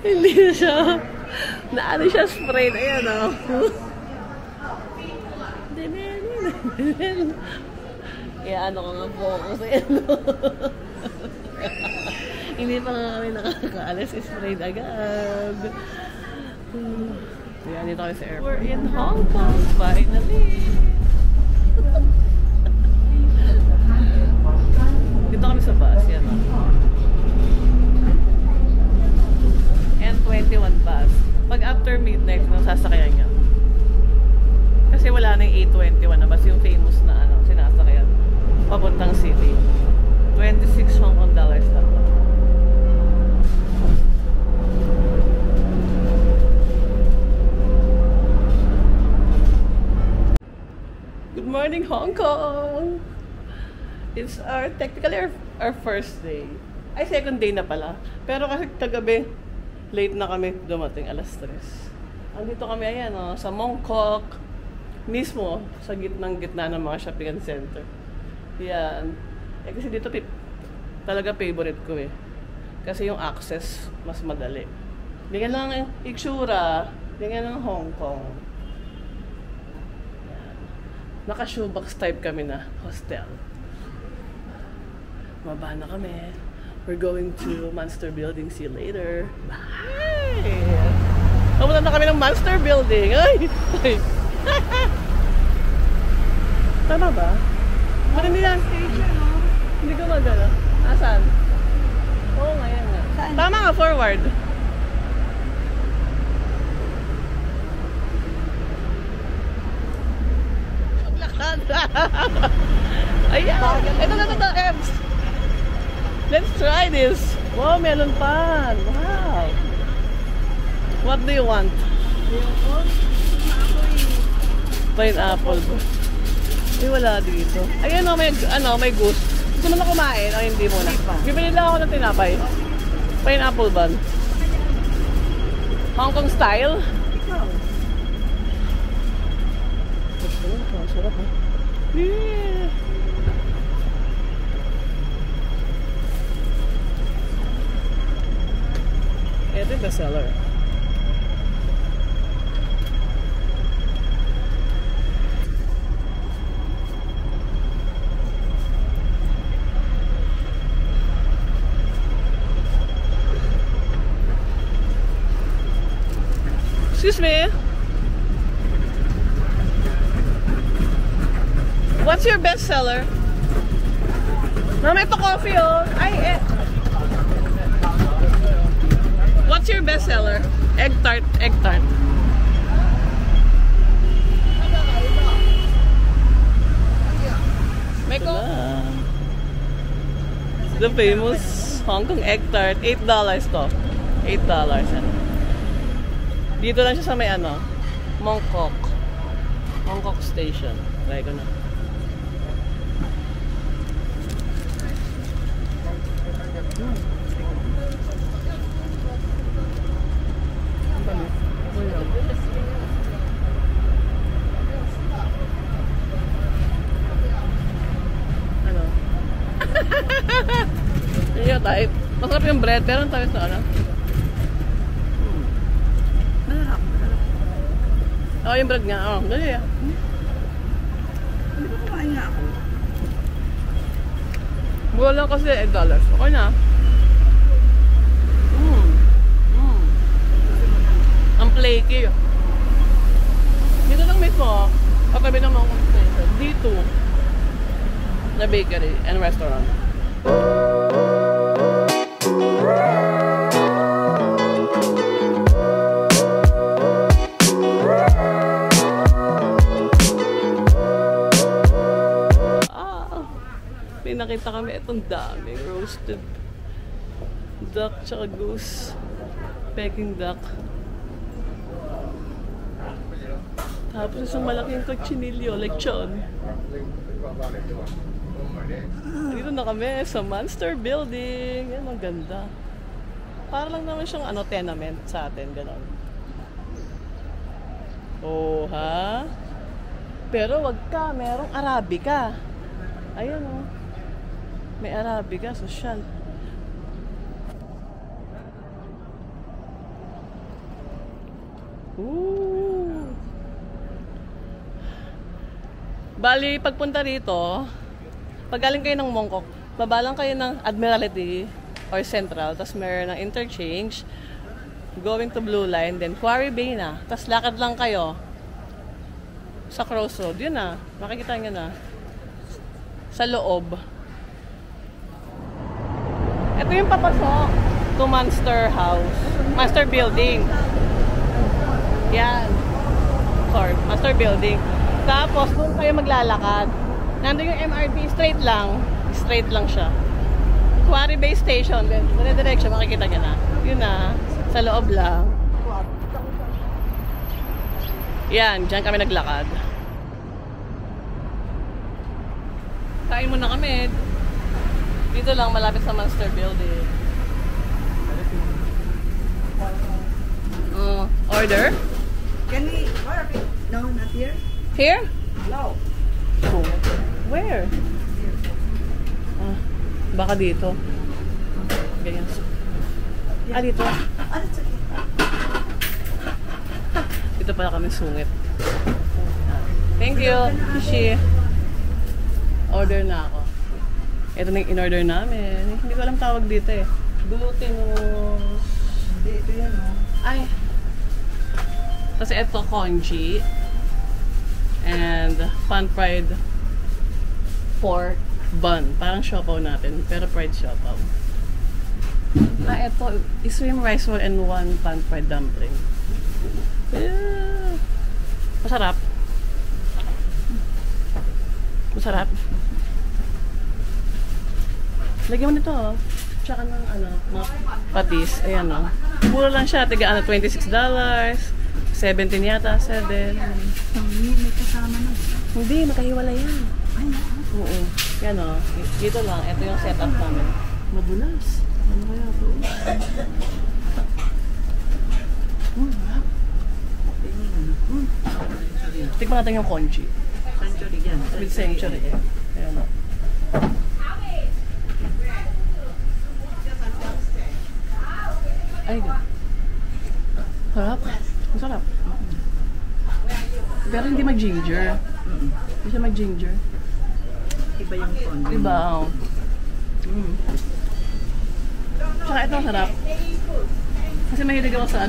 Hindi na siya. Naano siya sprayed. Ayan o. Kaya ano ka nga focus. Ayan o. Hindi pa nga kami nakakaalis. Sprayed agad. Ayan, dito kami sa airport. We're in Hong Kong. Finally. Dito kami sa bus. Yan o. N21 bus. Pag after midnight, sasakyan niya. Kasi wala na yung A21 na bus, yung famous na ano, sinasakyan. Papuntang city. 26 Hong Kong dollars lang. Good morning, Hong Kong! It's technically our first day. Ay, second day na pala. Pero kasi kagabi, late na kami dumating, alas 3. Andito kami, ayan o, sa Mong Kok. Mismo, sa gitna ng mga shopping center. Yan. Eh kasi dito, talaga favorite ko eh. Kasi yung access, mas madali. Ganyan lang ang itsura. Ganyan ang Hong Kong. Yan. Naka-shoebox type kami na hostel. Maba na kami. We're going to Monster Building. See you later. Bye! Papunta na kami ng Monster Building. Ay! Ay! Tama ba? Parang hindi lang. Hindi ko magano. Asan? Oo, ngayon nga. Saan? Tama nga, forward. Maglakad. Ayan! Ito, Ems! Let's try this. Wow, melon pan. Wow. What do you want? Pineapple. Ay, wala dito. Ayan o, may goose. Gusto mo na kumain o hindi muna? Bibili lang ako ng tinapay. Pineapple bun. Hong Kong style? Sarap ha? Yeah. Ito yung bestseller. Excuse me. What's your bestseller? Mama, ito coffee oh. Ay, what's your bestseller? Egg tart, egg tart. The famous Hong Kong egg tart, $8 to. $8. Dito lang siya sa may ano, Mong Kok Station. Try ko na. Yun tayo. Masarap yung bread, pero tayo ito ano? Masarap. Oo, yung bread nga. Oo, dali ah. Hindi ko kumain nga ako. Mura lang kasi $8. Okay na. Ang flaky. Dito lang mismo, katabi ng mga station. D2 na bakery and restaurant. Punta kami, itong daming roasted duck tsaka goose. Peking duck. Tapos isang malaking cochinillo, lechon. Dito na kami sa Monster Building. Yan, ang ganda. Para lang naman siyang tenement sa atin, gano'n. Oh, ha? Pero wag ka, merong Arabica. Ayan, oh. May Arabica, social. Ooh. Bali, pagpunta rito, pag galing kayo ng Mongkok, babalang kayo ng Admiralty or Central, tapos meron ng interchange, going to Blue Line, then Quarry Bay na. Tapos lakad lang kayo sa Crossroad. Yun na, makikita nyo na. Sa loob. Ito yung papasok to Monster House. Monster Building. Yan. Sorry, Monster Building. Tapos, doon kayo maglalakad. Nandun yung MRT, straight lang. Straight lang siya. Quarry Bay Station, then dire-diretso, makikita nyo na. Yun na, sa loob lang. Yan, dyan kami naglakad. Kain muna kami. Dito lang, malapit sa Monster Building. Order? Can we order? No, not here. Here? No. Oh. Where? Baka dito. Ganyan. Dito. That's okay. Dito pala kami sungit. Thank you, Kishi. Order na ako. Ito na yung in-order namin. Hindi ko alam tawag dito eh. Glutinous. Hindi, ito yan, oh. Ay. Kasi ito, congee. And pan-fried pork bun. Parang siopaw natin, pero fried siopaw. Ito, isrim rice roll and one pan-fried dumpling. Yeah. Masarap. Masarap. Lagyan mo nito, oh. Tsaka ng mga patis. Ayan, oh. Mura lang siya. Tiga, $26. 17 yata, 7. May kasama na. Hindi, magkahiwala yan. Ay, Oo. Yan, oh. Dito lang. Ito yung setup namin. Madulas. Ano kaya ito? Tikman natin yung congee. Century yan. With century. Ayan, oh. Ay, sarap. Masarap. Pero hindi mag-ginger. Hindi siya mag-ginger. Iba yung condom. Diba? Oh. Tsaka ito masarap. Kasi mahilig ako sa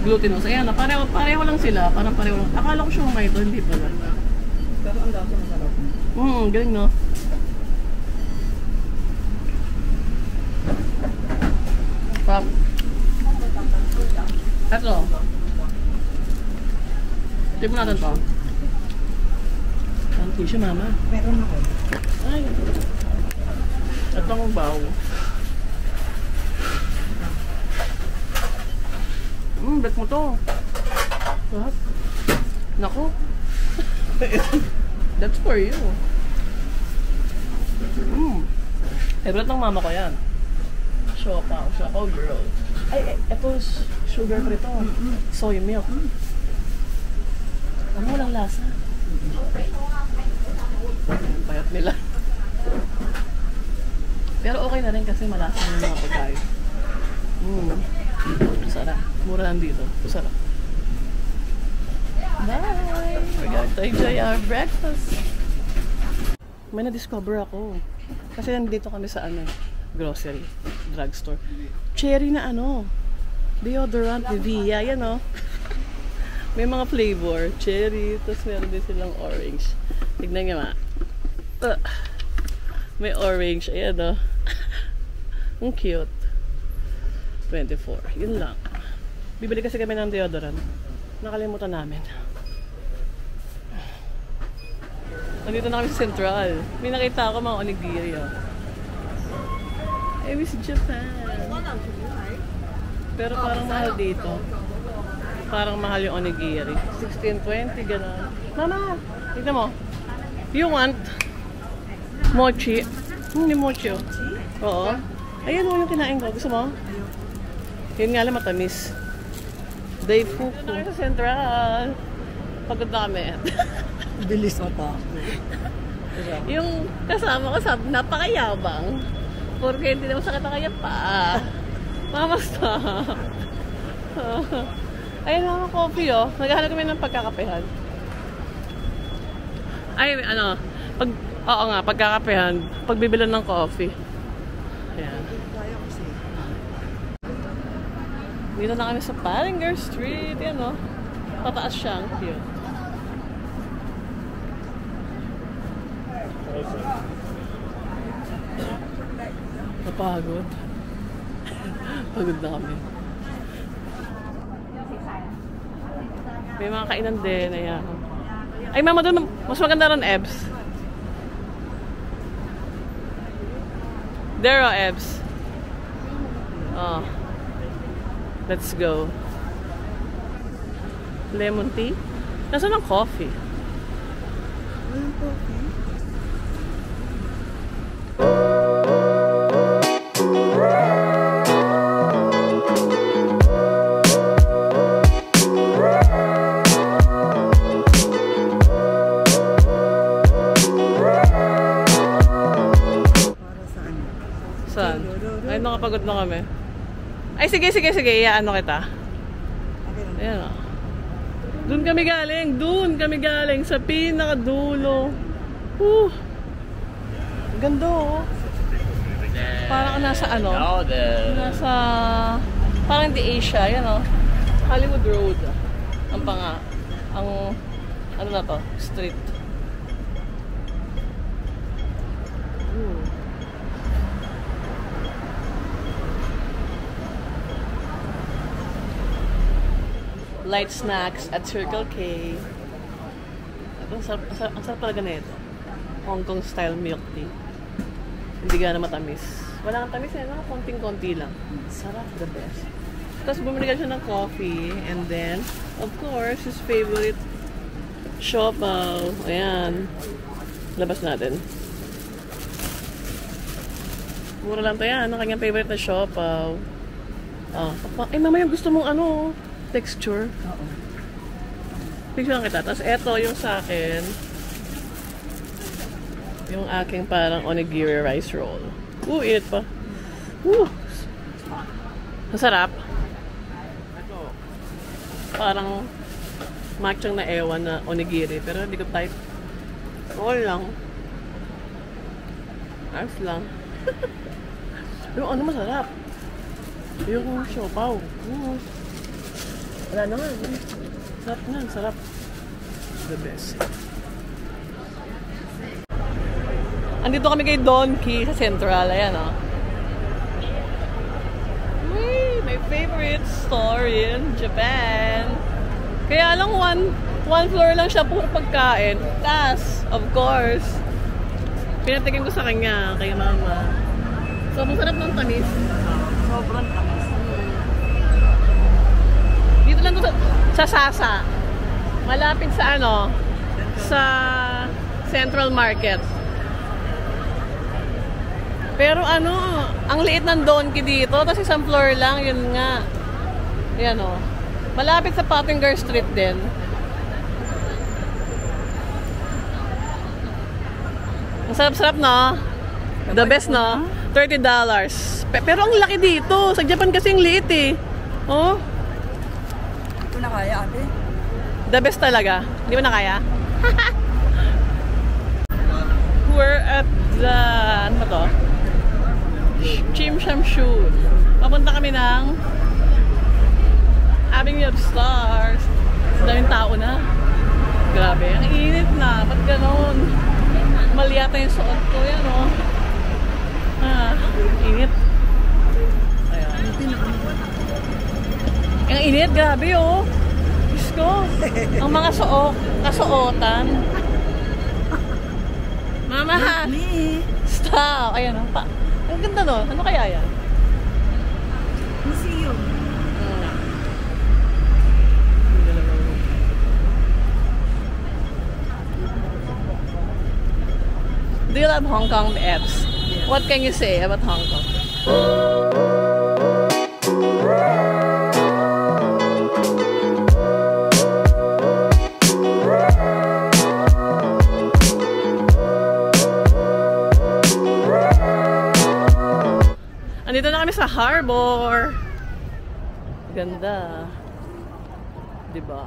glutinous. Ayan, pareho lang sila. Parang pareho lang. Akala ko siya ito, hindi pala. Pero ang lasa masarap. Galing, no? Sarap. Ito. Tignan natin to. Ang tissue, mama. Meron ako. Ay. Ito ang baw. Bet mo to. What? Naku. That's for you. Favorite ng mama ko yan. Siopaw girl. Ay, ito sugar free to. Soy milk. Ano walang lasa? Payat nila. Pero okay na rin kasi malasa yung mga pagkain. Sarap. Mura lang dito. Sarap. Bye! We're going to enjoy our breakfast. May na-discover ako. Kasi nandito kami sa grocery, drugstore. Cherry na deodorant Via. Yan o. May mga flavor. Cherry. Tapos meron din silang orange. Tignan nyo may orange. Ayan o. Ang cute. 24. Yun lang. Bibili kasi kami ng deodorant. Nakalimutan namin. Nandito na kami sa Central. May nakita ako mga onigiri. I miss Japan. Pero parang mahal dito. Parang mahal yung onigiri. 16-20, gano'n. Mama, tignan mo. You want mochi? Hindi mochi, oh. Oo. Ayan mo yung kinain ko. Gusto mo? Yun nga lang matamis. Daifuku. Ito sa Central. Pagod na kami. Bilis mo pa. Yung kasama ko sabi, napakayabang. Porque hindi naman sakit ang kanya pa. Mama, stop. Ayun mga coffee, oh. Naghahanap kami ng pagkakapehan. Ay, ano, oo nga, pagkakapehan. Pagbibilan ng coffee. Ayan. Dito na kami sa Palinger Street. Yan, oh. Pataas siya. Ang cute. Napagod. Pagod na kami. May mga kainan din. Ayan. Ay, mama, doon. Mas maganda ron, Ebs. There, oh, Ebs. Oh. Let's go. Lemon tea? Nasaan ang coffee? Walang coffee. Saan? Ay, nakapagod na kami. Ay, sige. Iyaano kita. Ayan, oh. Doon kami galing. Sa pinakadulo. Ganda, oh. Parang nasa ano? Nasa... Parang di Asia. Yan, oh. Hollywood Road. Ano na to? Street. Light snacks at Circle K. Ang sarap talaga na ito. Hong Kong style milk tea. Hindi gana matamis. Wala kang tamis, no? Konting-konti lang. Sarap, the best. Tapos bumili ka siya ng coffee. And then, of course, his favorite siopaw. Ayan. Labas natin. Mura lang to yan. Ang kanyang favorite na siopaw. Ay, mama, yung gusto mong ano, texture. Oo. Picture lang kita. Tapos eto yung sa akin. Yung aking parang onigiri rice roll. Init pa. Masarap. Parang matchang na ewan na onigiri. Pero hindi ko type. Okay lang. Ayos lang. Yung ano masarap. Yung siopaw. Wala naman. Sarap na, sarap. The best. Andito kami kay Donkey sa Central. Ayan, oh. Uy, my favorite store in Japan. Kaya lang one floor lang siya puro pagkain. Tas, of course, pinatikin ko sa kanya, kay mama. So, masarap ng tamis. Sobrang tamis. Dito lang to sa Sasa. Malapit sa ano? Sa Central Market. Pero ano, ang liit ng Donkey dito. Tapos isang floor lang, yun nga. Ayan, o. Malapit sa Pottinger Street din. Ang sarap-sarap, no? The best, no? $30. Pero ang laki dito. Sa Japan kasi ang liit, eh. Oh. Ito na kaya, ate? The best talaga. Hindi mo na kaya? We're at the... Ano ba to? Chimshamshu. Papunta kami ng Avenue of Stars. Daming tao na. Grabe. Ang init na. Ba't ganon? Mali yata yung suot ko. Yan, oh. Init. Ayan. Ang init. Grabe, oh. Diyos ko. Ang mga kasuotan. Mama! Me. Stop! Ayan, oh. ganda nun. Ano kaya yan? Museum. Do you love Hong Kong, Ebs? What can you say about Hong Kong? Andito na kami sa harbor. Ganda. Diba?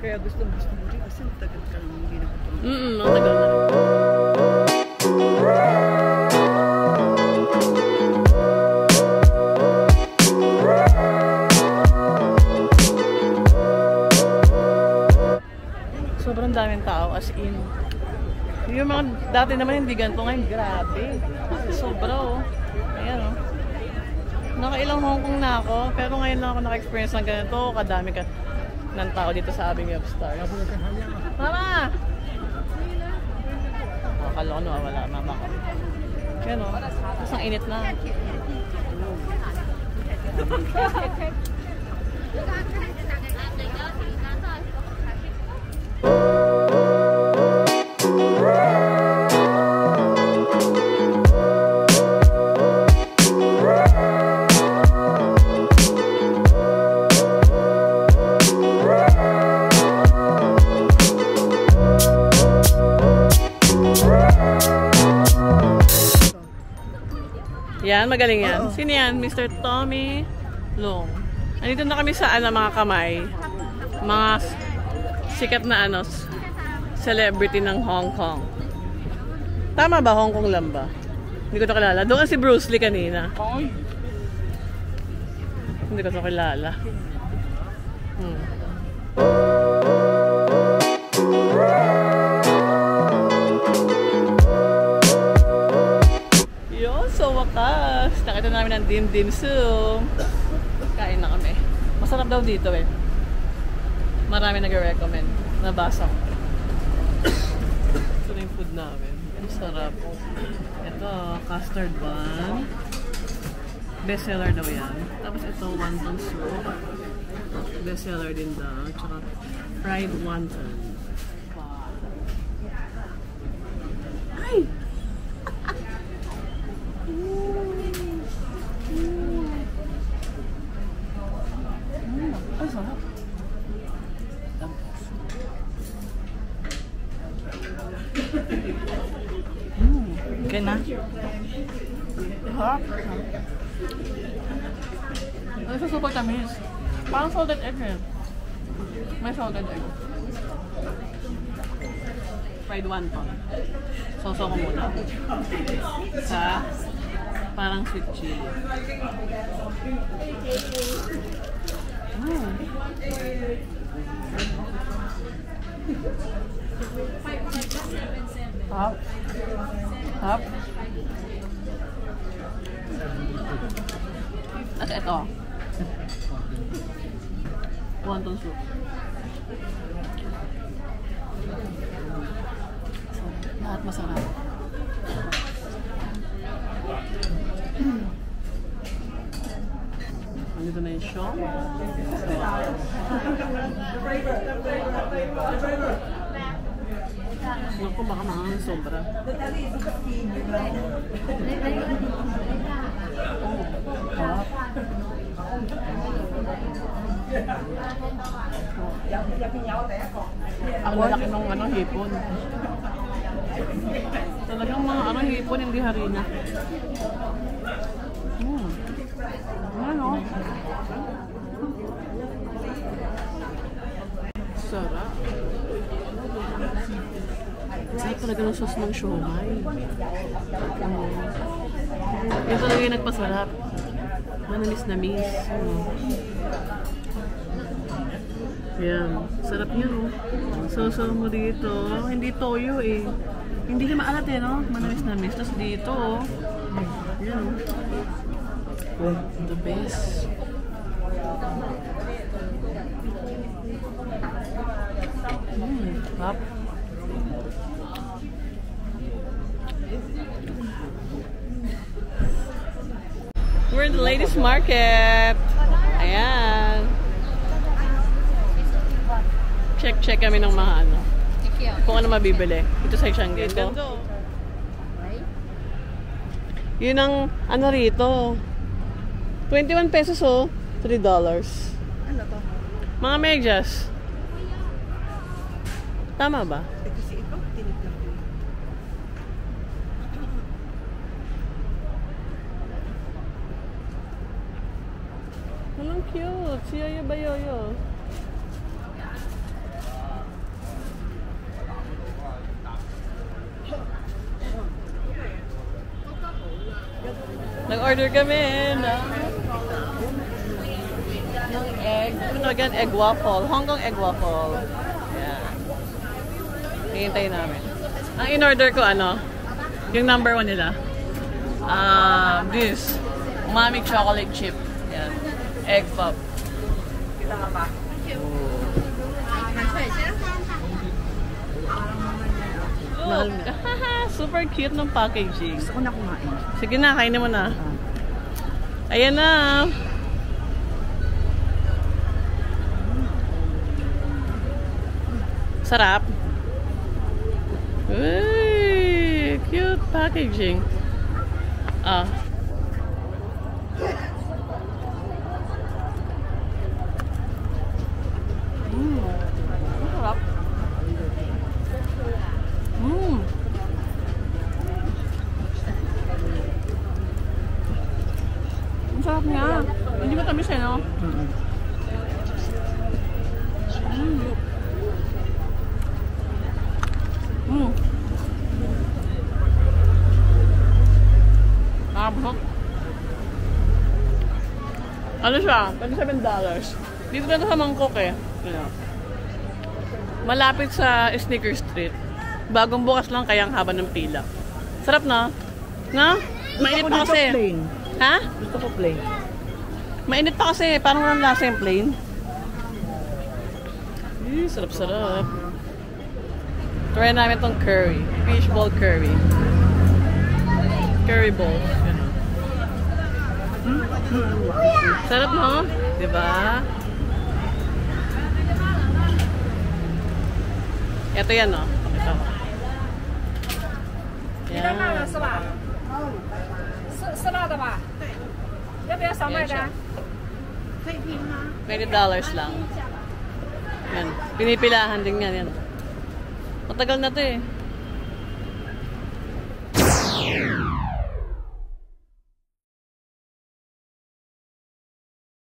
Kaya gusto mo rin kasi tagal ka lang hindi nakatulog. Ang tagal na rin. Sobrang daming tao, as in. Yung mga dati naman hindi ganito, ngayon grabe. Sobra oh. Ayan oh. Nakailang Hong Kong na ako, pero ngayon lang ako naka-experience ng ganito. Kadami ka ng tao dito sa aming Upstar. Mama! Akala ko nawawala, mama ko. Yan o, tapos ang init na. Yan, magaling yan. Sino yan? Mr. Tommy Long. Andito na kami sa mga kamay. Mga sikat na celebrity ng Hong Kong. Tama ba? Hong Kong lang ba? Hindi ko ito kilala. Doon si Bruce Lee kanina. Hindi ko ito kilala. So wakas, nakita namin ng dim dim sum. Kain na kami. Masarap daw dito eh. Marami nag-recommend. Nabasa ko. Ito na yung food namin. Masarap. Ito, custard bun. Best seller daw yan. Tapos ito, wonton soup. Best seller din daw. Tsaka fried wonton. Ay! Ay, sarap. Okay na? Harap. Ano siya super tamis? Parang salted egg eh. May salted egg. Fried wonton. Soso ko muna. Sa parang sweet chili. Hap. Hap. At ito. Wonton soup. Lahat masarap. Andito na yung show. Naku, baka mga sobra. Ang lalaki ng hipon. Talagang mga hipon, hindi harina. Ano? Sarap. Sarap talaga ng sauce ng siomai. Yun talaga yung nagpasarap. Manamis na miss. Yan. Sarap yun, oh. So mo dito. Hindi toyo, eh. Hindi ka maalat, eh, no? Manamis na miss. Tapos dito, oh. Yan, oh. The best. Hap. ladies market. Ayan. Check kami ng mga ano. Kung ano mabibili. Ito sa Shanghai. Ito. Yun ang ano rito. 21 pesos oh. $3. Ano to? Mga medyas. Tama ba? Kasi ikaw, tinignan ko. Walang cute. Si Yoyo ba Yoyo? Nag-order kami ng egg. Ano again? Egg waffle. Hong Kong egg waffle. Yan. Hihintay namin. Ang in-order ko ano? Yung number 1 nila. This. Umami chocolate chip. Yan. Egg pop. Look! Super cute ng packaging. Gusto ko na kumain. Sige na, kainin mo na. Ayan na. Sarap. Uy, cute packaging. Ah. Sarap. Ang sarap niya. Hindi mo tamis eh, no? Nakabusok. Ano siya? $27. Dito na sa Mangkok eh. Malapit sa Sneaker Street. Bagong bukas lang kaya ang haba ng pila. Sarap na. Na? Mainit pa kasi. Plain. Ha? Gusto ko plain. Mainit pa kasi. Parang walang lasa yung plain. Sarap-sarap. Try namin tong curry. Fishball curry. Curry balls. Sarap, no? Diba? Ito yan, no? Pakita ko. Yan. 是辣的吧？要不要少卖的啊？ $20 lang. Yan. Pinipilahan din yan. Yan. Matagal na to eh.